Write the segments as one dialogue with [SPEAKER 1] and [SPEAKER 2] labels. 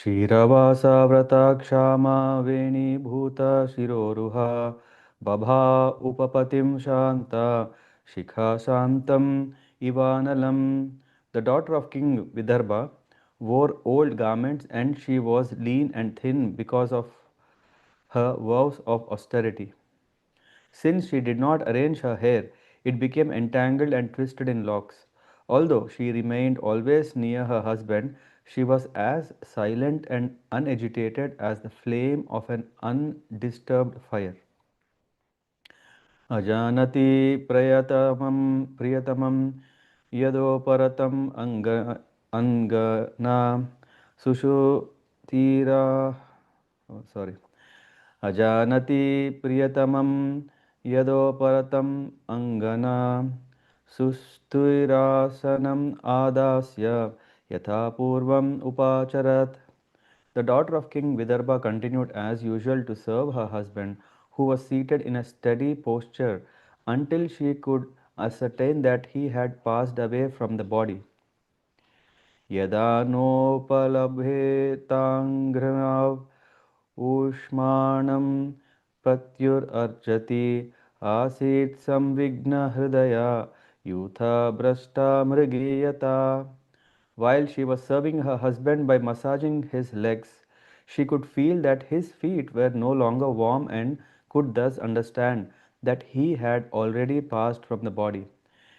[SPEAKER 1] Chiravasa vrata kshama veni bhuta shiroruha babha upapatim shanta shikha shantam ivanalam. The daughter of King Vidarbha wore old garments and she was lean and thin because of her vows of austerity. Since she did not arrange her hair, it became entangled and twisted in locks. Although she remained always near her husband, she was as silent and unagitated as the flame of an undisturbed fire. Ajanati priyatamam yadoparatam angana sushutira. Oh, sorry. Ajanati priyatamam yadoparatam angana sustirasanam adasya yatha purvam upacharat. The daughter of King Vidarbha continued as usual to serve her husband, who was seated in a steady posture until she could ascertain that he had passed away from the body. यदा नोपलभेताङ्घ्राव ऊष्माणं प्रत्युर्र्जति आसीत् संविघ्नहृदया यूथा भ्रष्टा मृगीयता. While she was serving her husband by massaging his legs, she could feel that his feet were no longer warm and could thus understand that he had already passed from the body.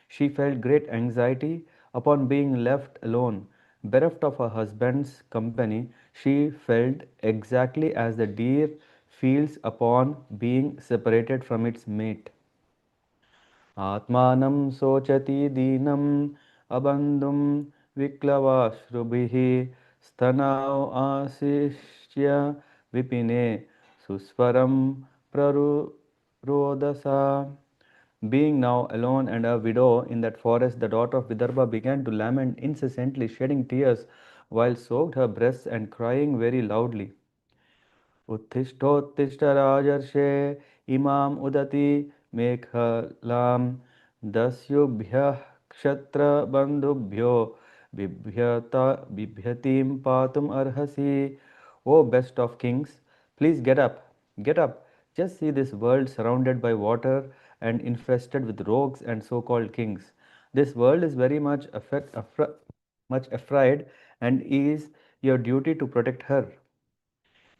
[SPEAKER 1] She felt great anxiety upon being left alone. Bereft of her husband's company, she felt exactly as the deer feels upon being separated from its mate. आत्मानं शोचति दीनम् अबन्धुं विक्लवाश्रुभिः स्तनौ आशिष्य विपिने सुस्वरं प्ररुरोदसा. Being now alone and a widow in that forest, the daughter of Vidarbha began to lament incessantly, shedding tears while soaked her breasts and crying very loudly. उत्तिष्ठोत्तिष्ठ राजर्षे इमाम् उदति मेखलां दस्युभ्यः क्षत्रबन्धुभ्यो बिभ्यतीं पातुम् अर्हसि. O best of kings, please get up, get up. Just see this world surrounded by water and infested with rogues and so-called kings. This world is very much much afraid, and is your duty to protect her.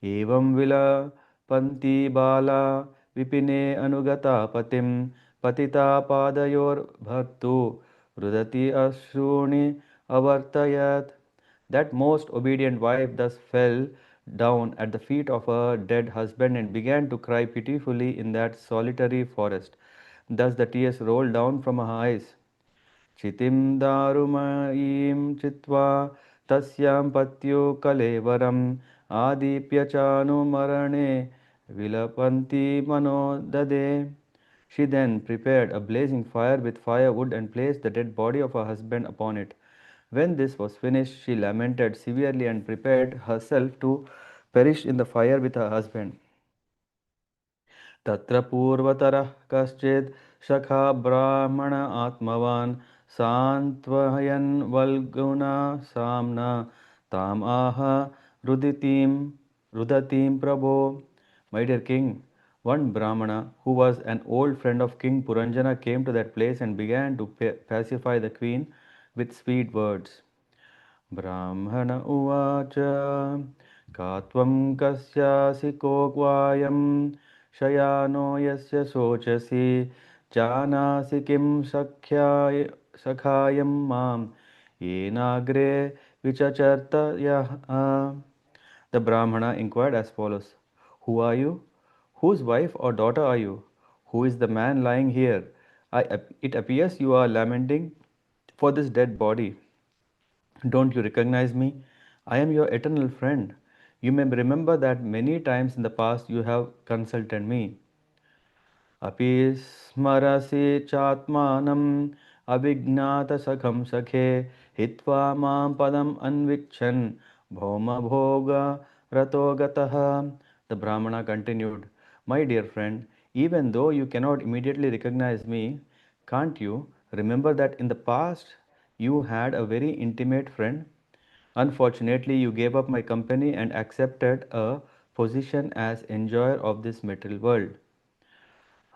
[SPEAKER 1] एवं विलपन्ति बाला विपिने अनुगता पतिं पतिता पादयोर्भर्तु रुदति अश्रूणि avartayat. That most obedient wife thus fell down at the feet of her dead husband and began to cry pitifully in that solitary forest. Thus the tears rolled down from her eyes. क्षितिं दारुमयीं चित्वा तस्यां पत्युः कलेवरम् आदीप्य चानुमरणे विलपन्ति मनोददे. She then prepared a blazing fire with firewood and placed the dead body of her husband upon it. When this was finished, she lamented severely and prepared herself to perish in the fire with her husband. तत्र पूर्वतरः कश्चित् सखा ब्राह्मण आत्मवान् सान्त्वयन् वल्गुना साम्ना ताम् आह रुदतीं प्रभो. My dear king, one Brahmana who was an old friend of King Purañjana came to that place and began to pacify the queen with sweet words. ब्राह्मण उवाच का त्वं कस्यासि कोक्वायं शयानो यस्य शोचसि जानासि किं सखायं मां येनाग्रे विचचर्त यः. The Brahmana inquired as follows: Who are you? Whose wife or daughter are you? Who is the man lying here? It appears you are lamenting for this dead body. Don't you recognize me? I am your eternal friend. You may remember that many times in the past you have consulted me. Api smarasi chatmanam abhignata sakham sakhe hitva mam padam anvikchan bhoma bhoga ratogataha. The Brahmana continued, My dear friend, even though you cannot immediately recognize me, can't you remember that in the past you had a very intimate friend? Unfortunately, you gave up my company and accepted a position as enjoyer of this material world.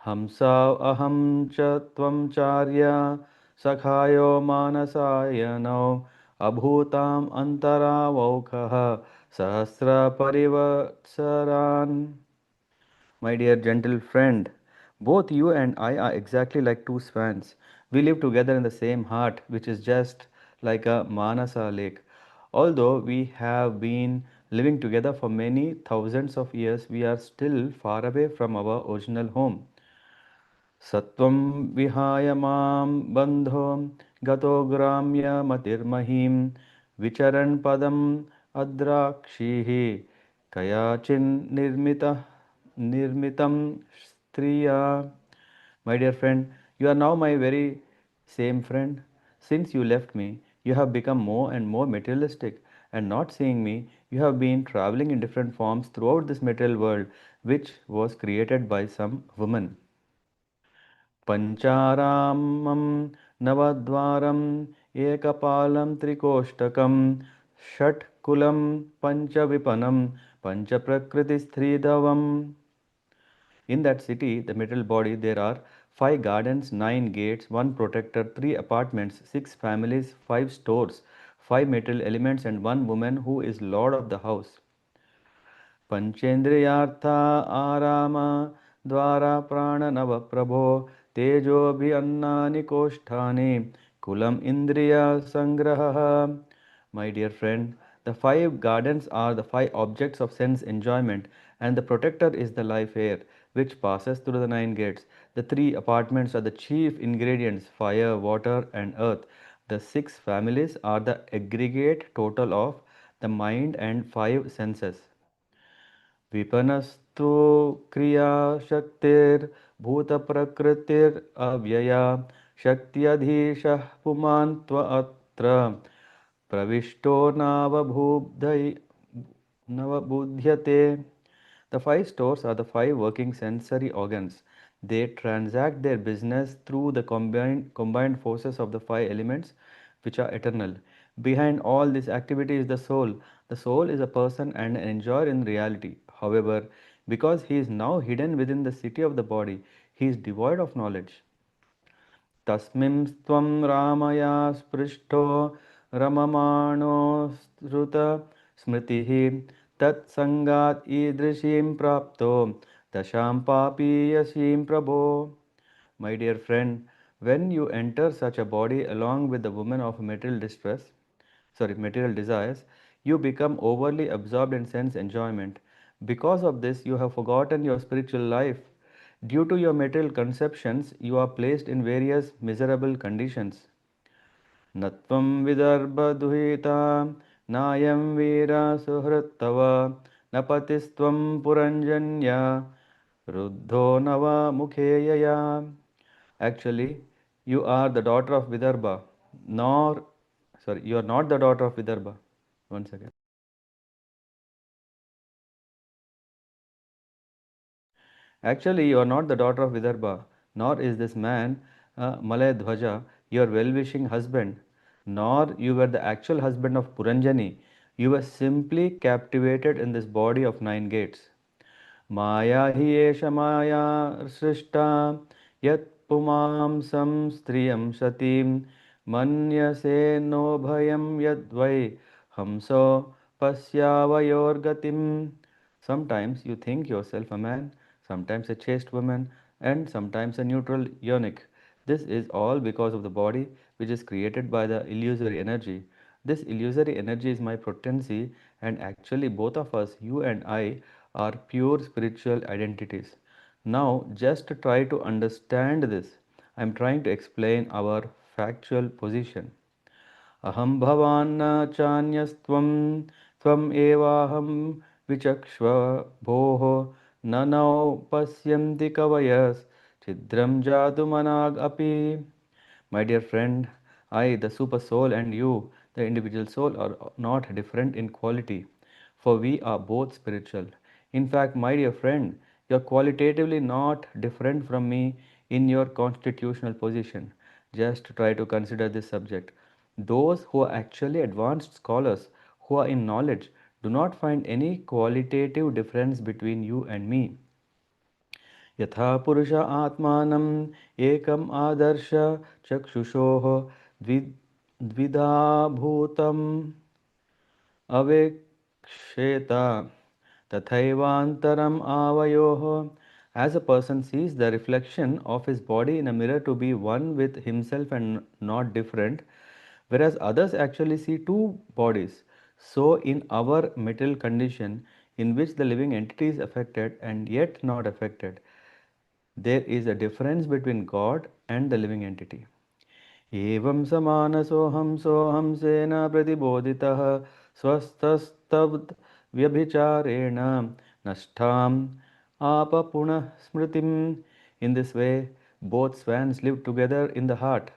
[SPEAKER 1] Hamsa aham cha tvam charya sakhayo manasayano abhutam antara vaukha sahasra parivatsaran. My dear gentle friend, both you and I are exactly like two swans. We live together in the same heart, which is just like a Manasa lake. Although we have been living together for many thousands of years, we are still far away from our original home. Satvam vihaya mam bandhom gato gramya matirmahim vicharan padam adrakshihi kayachin nirmitam striya. My dear friend, you are now my very same friend. Since you left me, you have become more and more materialistic, and not seeing me, you have been traveling in different forms throughout this material world, which was created by some woman. पञ्चारामं नवद्वारम् एकपालं त्रिकोष्टकं षट्कुलं पञ्चविपनं पञ्चप्रकृतिस्त्रिधवम्. In that city, the material body, there are five gardens, nine gates, one protector, three apartments, six families, five stores, five material elements, and one woman who is lord of the house. पंचेन्द्रियार्था आराम द्वारा प्राणनव प्रभो तेजोभिन्नानि कोष्ठानि coulomb इंद्रिय संग्रह. My dear friend, the five gardens are the five objects of sense enjoyment, and the protector is the life air which passes through the nine gates. The three apartments are the chief ingredients fire, water, and earth. The six families are the aggregate total of the mind and five senses. विपनस्तु क्रियाशक्तिर्भूतप्रकृतिरव्यया शक्त्यधीशः पुमान् त्वत्र प्रविष्टो नवबुध्यते. The five stores are the five working sensory organs. They transact their business through the combined forces of the five elements which are eternal. Behind all this activity is the soul. The soul is a person and an enjoyer in reality. However, because he is now hidden within the city of the body, he is devoid of knowledge. तस्मिं त्वं रामया स्पृष्टो रममाणो स्मृतिः तत्सङ्गात् ईदृशीं प्राप्तो दशां पापीयसीं प्रभो. My dear friend, when you enter such a body along with the woman of material desires, you become overly absorbed in sense enjoyment. Because of this, you have forgotten your spiritual life. Due to your material conceptions, you are placed in various miserable conditions. नत्वं विदर्भदुहिता नायं वीरसुहृत्तव न पतिस्त्वं पुरञ्जन्य रुद्धो नवमुखे यया. Actually, you are the daughter of Vidarbha, nor sorry, you are not the daughter of Vidarbha. One second. Actually, you are not the daughter of Vidarbha, nor is this man Malay Dhwaja, your well-wishing husband, nor you were the actual husband of Puranjani. You were simply captivated in this body of nine gates. माया हि एष माया सृष्टा यत्पुमांसं स्त्रियं सतीं मन्यसे no भयं यद्वै हंसो पश्यावयोर्गतिम्. Sometimes you think yourself a man, sometimes a chaste woman, and sometimes a neutral eunuch. This is all because of the body which is created by the illusory energy. This illusory energy is my potency, and actually, both of us, you and I, are pure spiritual identities. Now, just try to understand this. I am trying to explain our factual position. अहं भवान्न चान्यस्त्वं त्वम् एवाहं विचक्ष्व भोः न नौ पश्यन्ति कवयश्चिद्रं जातुमनाग् अपि. My dear friend, I, the super soul, and you, the individual soul, are not different in quality, for we are both spiritual. In fact, my dear friend, you are qualitatively not different from me in your constitutional position. Just try to consider this subject. Those who are actually advanced scholars, who are in knowledge do not find any qualitative difference between you and me. यथा पुरुष आत्मानम् एकम् आदर्श चक्षुषोः द्विधा भूतम् अवेक्षेता तथैवान्तरम् आवयोः. As a person sees the reflection of his body in a mirror to be one with himself and not different, whereas others actually see two bodies, so in our material condition, in which the living entity is affected and yet not affected, there is a difference between God and the living entity. एवं समानसोऽहंसोऽहंसेन प्रतिबोधितः स्वस्थस्तब्द व्यभिचारेण नष्टाम् आप पुनः स्मृतिम्. In this way, both swans live together in the heart.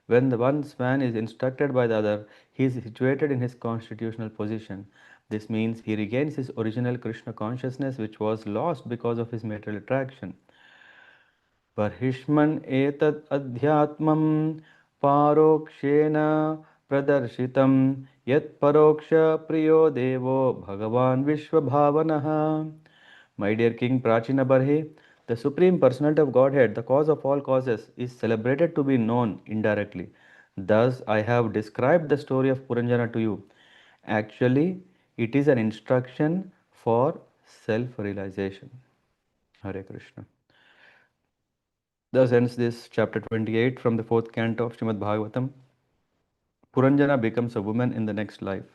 [SPEAKER 1] When the one swan is instructed by the other, he is situated in his constitutional position. This means he regains his original Krishna consciousness, which was lost because of his material attraction. बर्हिष्मन् एतद् अध्यात्मं पारोक्षेण प्रदर्शितं यत् परोक्षप्रियो देवो भगवान् विश्वभावनः. My dear King Prachina Barhe, the Supreme Personality of Godhead, the cause of all causes, is celebrated to be known indirectly. Thus, I have described the story of Purañjana to you. Actually, it is an instruction for self-realization. Hare Krishna. Thus ends this chapter 28 from the fourth canto of Srimad Bhagavatam. Purañjana becomes a woman in the next life.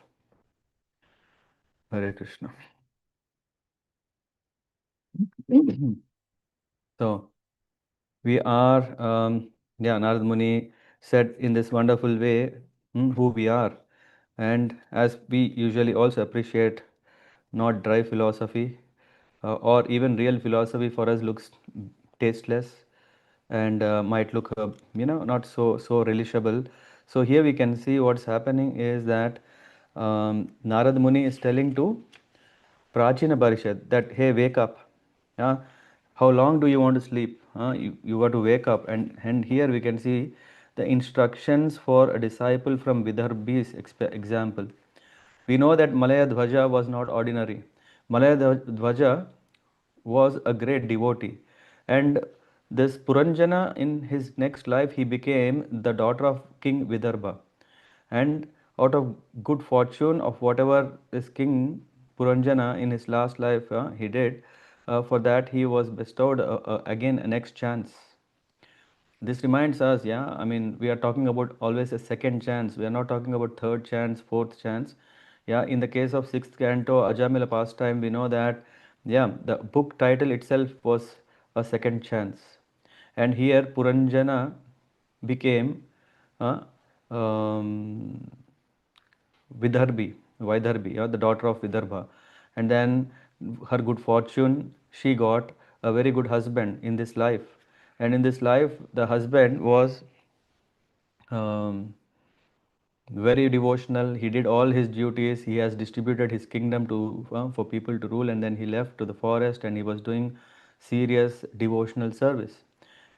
[SPEAKER 1] Hare Krishna. So, we are, Narad Muni said in this wonderful way who we are. And as we usually also appreciate not dry philosophy or even real philosophy for us looks tasteless and might look not so relishable. So here we can see what's happening is that Narad Muni is telling to Prachina Parishad that hey, wake up. Yeah? How long do you want to sleep? You got to wake up. And here we can see the instructions for a disciple from Vidarbhi's example. We know that Malaya Dhwaja was not ordinary. Malaya Dhwaja was a great devotee. And this Puranjana, in his next life, he became the daughter of King Vidarbha. And out of good fortune of whatever this King Puranjana in his last life he did, for that he was bestowed again a next chance. This reminds us, I mean, we are talking about always a second chance. We are not talking about third chance, fourth chance. In the case of sixth canto, Ajamila pastime, we know that, the book title itself was a second chance. And here Puranjana became um, Vaidarbhi, the daughter of Vidarbha. And then her good fortune, she got a very good husband in this life. And in this life, the husband was um, very devotional. He did all his duties. He has distributed his kingdom to for people to rule, and then he left to the forest and he was doing serious devotional service.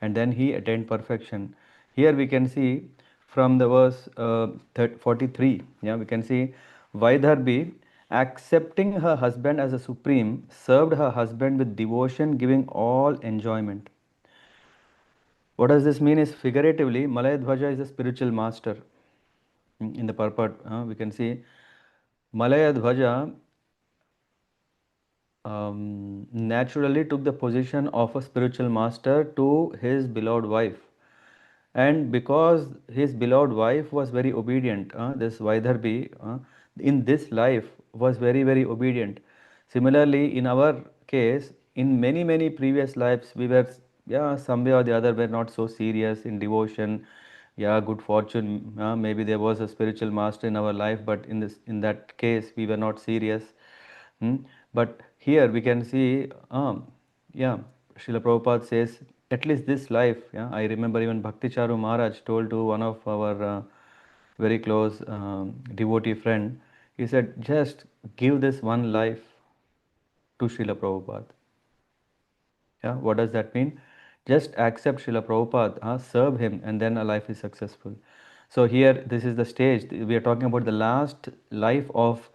[SPEAKER 1] And then he attained perfection. Here we can see from the verse 43. We can see Vaidarbhi, accepting her husband as a supreme, served her husband with devotion, giving all enjoyment. What does this mean is figuratively, Malaya Dhwaja is a spiritual master. In the purport, we can see Malaya Dhwaja naturally took the position of a spiritual master to his beloved wife. And because his beloved wife was very obedient, this Vaidarbhi in this life was very, very obedient. Similarly, in our case, in many previous lives, we were, some way or the other, were not so serious in devotion. Good fortune. Maybe there was a spiritual master in our life, but in that case, we were not serious. But here we can see, Srila Prabhupada says, at least this life, I remember even Bhakti Charu Maharaj told to one of our very close devotee friend, he said, just give this one life to Srila Prabhupada. What does that mean? Just accept Srila Prabhupada, serve him, and then a life is successful. So here, this is the stage. We are talking about the last life of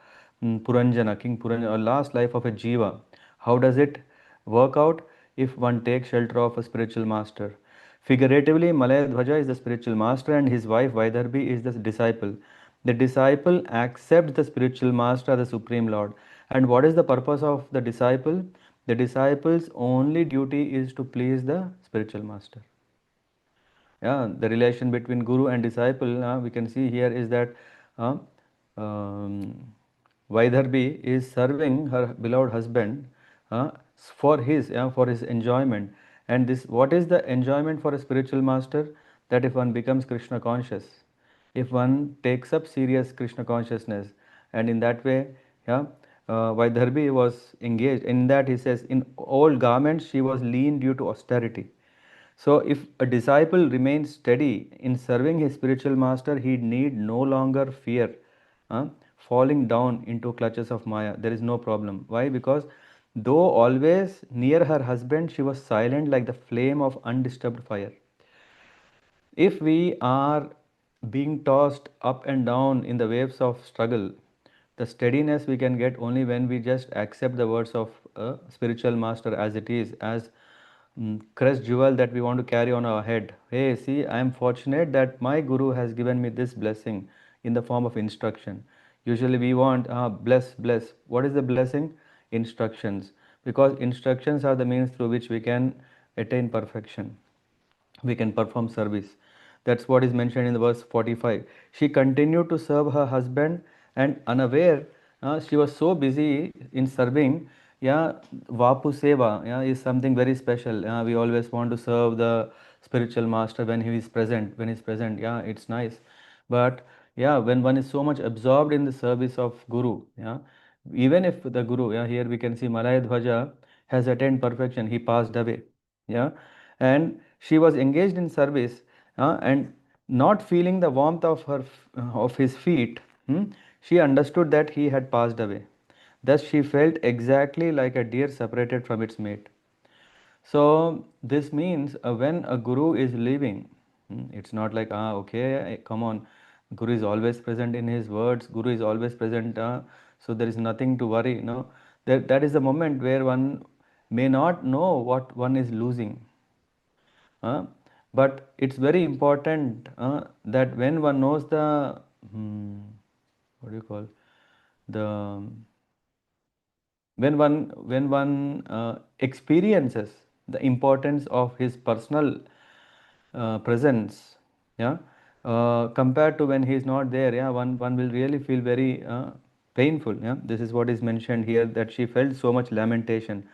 [SPEAKER 1] Purañjana, King Purañjana, or last life of a jiva. How does it work out? If one takes shelter of a spiritual master. Figuratively, Malaya Dhwaja is the spiritual master and his wife Vaidarbhi is the disciple. The disciple accepts the spiritual master as the supreme lord. And what is the purpose of the disciple? The disciple's only duty is to please the spiritual master. Yeah, the relation between guru and disciple, we can see here is that uh, um, Vaidarbhi is serving her beloved husband for his enjoyment. And this, what is the enjoyment for a spiritual master? That if one becomes Krishna conscious, if one takes up serious Krishna consciousness, and in that way, yeah, Vaidarbhi was engaged. In that he says, in old garments she was lean due to austerity. So, if a disciple remains steady in serving his spiritual master, he need no longer fear falling down into clutches of Maya. There is no problem. Why? Because though always near her husband, she was silent like the flame of undisturbed fire. If we are being tossed up and down in the waves of struggle, the steadiness we can get only when we just accept the words of a spiritual master as it is, as crest jewel that we want to carry on our head. Hey, see, I am fortunate that my guru has given me this blessing in the form of instruction. Usually we want, bless, bless. What is the blessing? Instructions. Because instructions are the means through which we can attain perfection, we can perform service. That's what is mentioned in the verse 45. She continued to serve her husband and unaware, she was so busy in serving. Yeah, Vapu Seva, yeah, is something very special. We always want to serve the spiritual master when he is present. When he is present, yeah, it's nice. But yeah, when one is so much absorbed in the service of Guru, yeah, even if the Guru, yeah, here we can see Malaya Dhwaja has attained perfection, he passed away. Yeah, and she was engaged in service and not feeling the warmth of of his feet, she understood that he had passed away. Thus she felt exactly like a deer separated from its mate. So this means when a guru is leaving, it's not like, okay, come on, guru is always present in his words, guru is always present, so there is nothing to worry. No, that is the moment where one may not know what one is losing. uh, but it's very important that when one knows the what do you call the when one experiences the importance of his personal presence, yeah, compared to when he is not there, yeah, one will really feel very painful. Yeah, this is what is mentioned here, that she felt so much lamentation.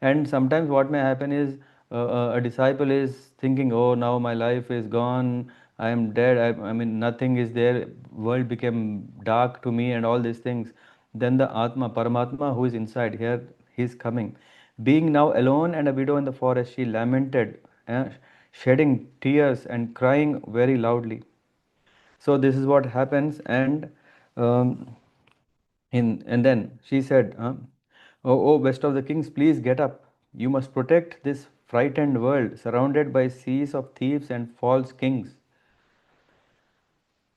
[SPEAKER 1] And sometimes what may happen is a disciple is thinking, oh, now my life is gone, I am dead, I mean nothing is there, world became dark to me and all these things. Then the Atma, Paramatma, who is inside here, he is coming. Being now alone and a widow in the forest, she lamented, shedding tears and crying very loudly. So this is what happens. And um, and then she said, oh, best of the kings, please get up. You must protect this frightened world surrounded by seas of thieves and false kings.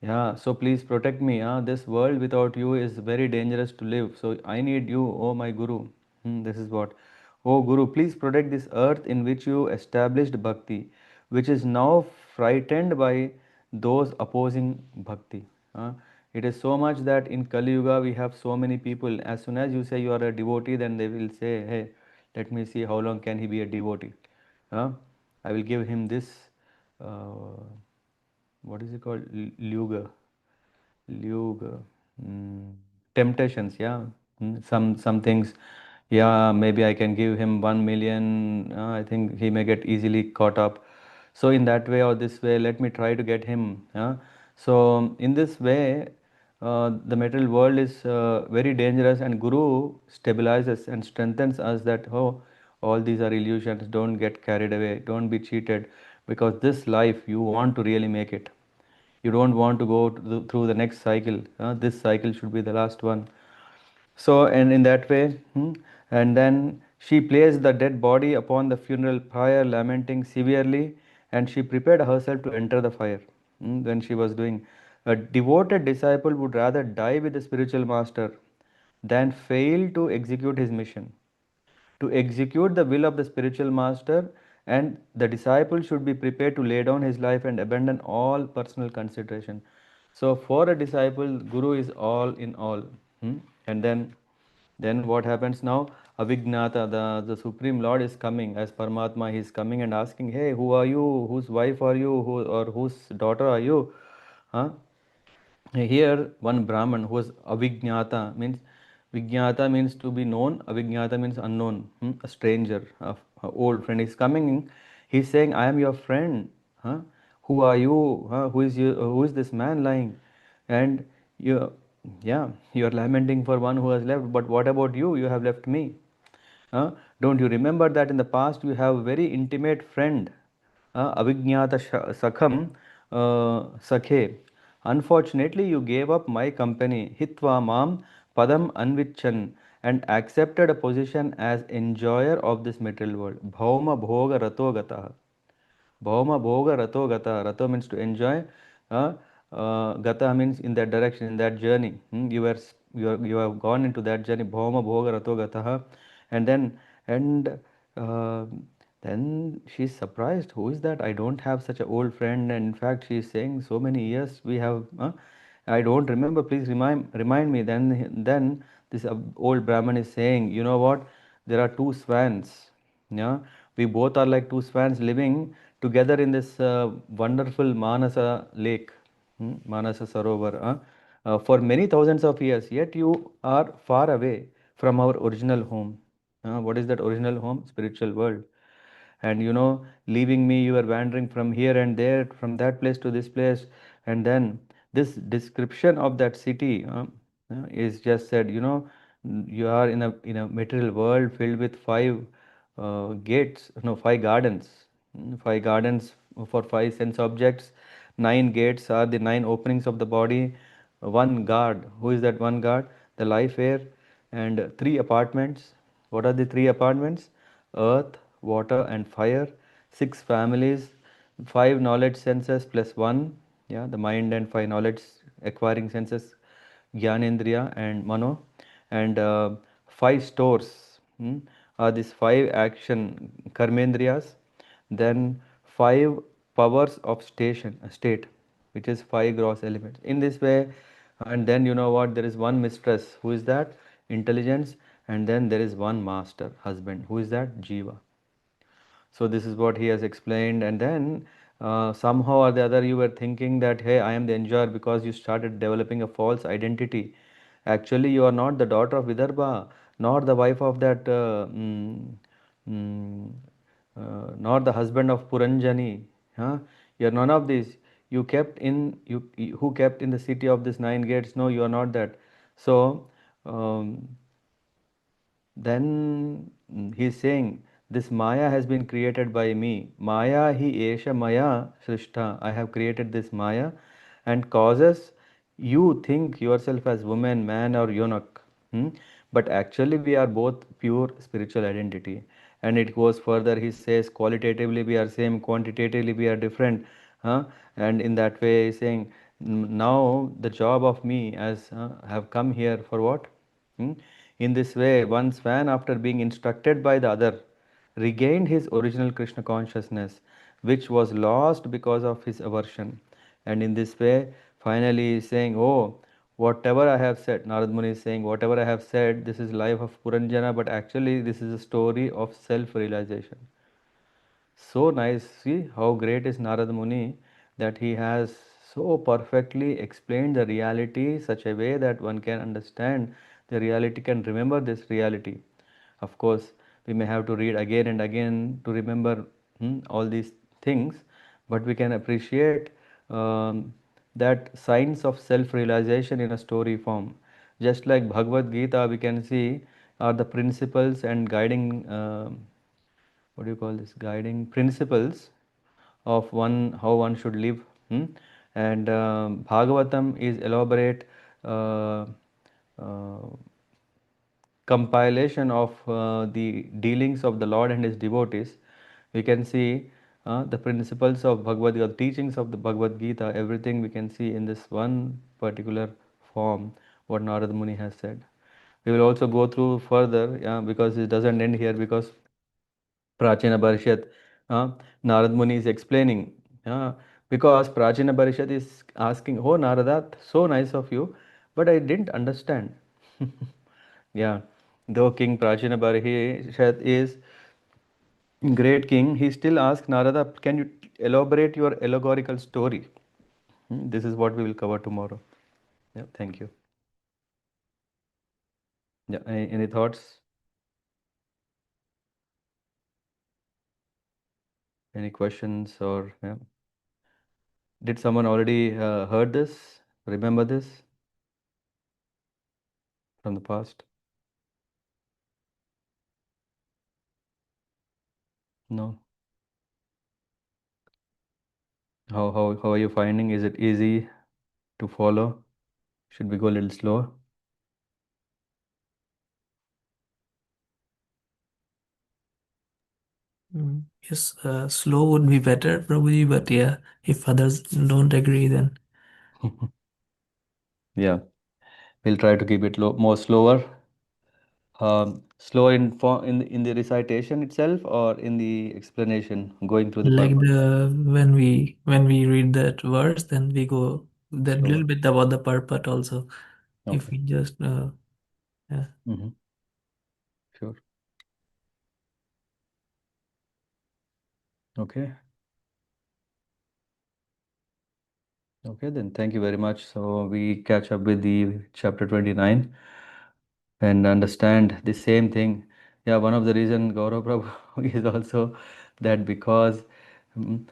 [SPEAKER 1] Yeah, so please protect me. This world without you is very dangerous to live. So I need you, oh my Guru. This is what. Oh Guru, please protect this earth in which you established bhakti, which is now frightened by those opposing bhakti. It is so much that in Kali Yuga we have so many people. As soon as you say you are a devotee, then they will say, hey, let me see how long can he be a devotee. I will give him this. Uh, what is it called? Luga, temptations, yeah. Some things, yeah, maybe I can give him 1 million. I think he may get easily caught up. So in that way or this way, let me try to get him. So in this way, the material world is very dangerous, and Guru stabilizes and strengthens us that, oh, all these are illusions. Don't get carried away. Don't be cheated, because this life you want to really make it. You don't want to go through the next cycle. This cycle should be the last one. So, and in that way, and then she placed the dead body upon the funeral pyre, lamenting severely, and she prepared herself to enter the fire. When she was doing, a devoted disciple would rather die with the spiritual master than fail to execute his mission. To execute the will of the spiritual master, and the disciple should be prepared to lay down his life and abandon all personal consideration. So for a disciple, guru is all in all. Hmm? And then what happens now? Avignata, the Supreme Lord is coming as Paramatma. He is coming and asking, hey, who are you? Whose wife are you? Or whose daughter are you? Huh? Here, one Brahman who was Avijnata means, Vijnata means to be known, Avijnata means unknown, a stranger, a old friend. He's coming, he's saying, I am your friend. Huh? Who are you? Huh? Who is this man lying? And you, yeah, you are lamenting for one who has left, but what about you? You have left me. Uh, don't you remember that in the past you have a very intimate friend, Avijnata Sakham Sakhe. Unfortunately, you gave up my company, Hitva Mam Padam Anvichan, and accepted a position as enjoyer of this material world. Bhauma Bhoga Rato Gataha. Bhauma Bhoga Rato Gata. Rato means to enjoy. Uh, Gata means in that direction, in that journey. You have gone into that journey. Bhauma Bhoga Rato Gataha. And and uh, then she's surprised. Who is that? I don't have such an old friend. And in fact, she's saying so many years we have. I don't remember. Please remind me. Then this old Brahman is saying, you know what? There are two swans. Yeah, we both are like two swans living together in this wonderful Manasa lake, Manasa Sarovar, for many thousands of years. Yet you are far away from our original home. What is that original home? Spiritual world. And leaving me, you are wandering from here and there, from that place to this place. And then this description of that city is just said, you are in a material world filled with gates, no, five gardens. Five gardens for five sense objects. Nine gates are the nine openings of the body. One guard. Who is that one guard? The life air. And three apartments. What are the three apartments? Earth, water, and fire. Six families. Five knowledge senses plus one. Yeah, the mind and five knowledge acquiring senses. Gyanendriya and Mano. And five stores are these five action karmendriyas. Then five powers of state, which is five gross elements. In this way, and then you know what? There is one mistress. Who is that? Intelligence. And then there is one master, husband. Who is that? Jiva. So this is what he has explained. And then somehow or the other, you were thinking that, hey, I am the enjoyer because you started developing a false identity. Actually, you are not the daughter of Vidarbha, nor the wife of that, mm, nor the husband of Puranjani. Huh? You are none of these. Who kept in the city of these nine gates. No, you are not that. So. Um, then he's saying, this Maya has been created by me. Maya hi esha Maya Srishta. I have created this Maya and causes you think yourself as woman, man, or eunuch. But actually, we are both pure spiritual identity. And it goes further, he says, qualitatively we are same, quantitatively we are different. Huh? And in that way, he's saying, now the job of me as have come here for what? In this way, one swan, after being instructed by the other, regained his original Krishna consciousness, which was lost because of his aversion. And in this way, finally, he is saying, oh, whatever I have said, Narad Muni is saying, whatever I have said, this is life of Puranjana, but actually, this is a story of self realization. So nice. See how great is Narad Muni that he has so perfectly explained the reality such a way that one can understand the reality, can remember this reality. Of course, we may have to read again and again to remember all these things, but we can appreciate that signs of self-realization in a story form. Just like Bhagavad Gita, we can see are the principles and guiding what do you call this, guiding principles of one, how one should live. And Bhagavatam is elaborate uh, uh, compilation of the dealings of the Lord and his devotees. We can see the principles of Bhagavad Gita, teachings of the Bhagavad Gita, everything we can see in this one particular form what Narad Muni has said. We will also go through further, yeah, because it doesn't end here. Because Prachina Parishat, Narad Muni is explaining, because Prachina Parishat is asking, "Oh Narada, so nice of you, but I didn't understand." Yeah, though King Prachina Parishat is great king, he still asks Narada, "Can you elaborate your allegorical story?" This is what we will cover tomorrow. Yeah, thank you. Yeah, any thoughts? Any questions? Or yeah. Did someone already heard this? Remember this from the past? No. How are you finding? Is it easy to follow? Should we go a little slower?
[SPEAKER 2] Yes, slow would be better probably, but yeah, if others don't agree, then
[SPEAKER 1] Yeah, we'll try to keep it more slower. Slow in the recitation itself, or in the explanation, going through the
[SPEAKER 2] like
[SPEAKER 1] purpose.
[SPEAKER 2] when we read that verse, then we go that little
[SPEAKER 1] Slower.
[SPEAKER 2] bit about the purport also. If
[SPEAKER 1] Okay.
[SPEAKER 2] we just yeah.
[SPEAKER 1] Mm-hmm. Sure. Okay. Okay, then thank you very much. So we catch up with the chapter 29 and understand the same thing. Yeah, one of the reason Gaurav Prabhu is also that mm,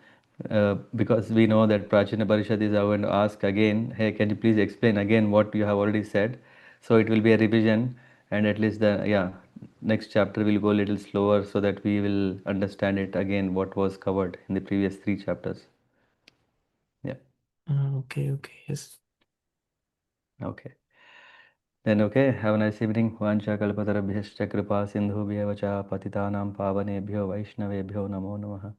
[SPEAKER 1] because we know that Prachina Parishad is going to ask again, hey, can you please explain again what you have already said? So it will be a revision, and at least the next chapter will go a little slower so that we will understand it again what was covered in the previous three chapters. Yeah.
[SPEAKER 2] Okay, okay, yes.
[SPEAKER 1] Okay. Then okay, have a nice evening. Vancha kalpatarabhyascha kripa sindhubhyev cha patitanam pavanebhyo vaishnavebhyo namo namaha.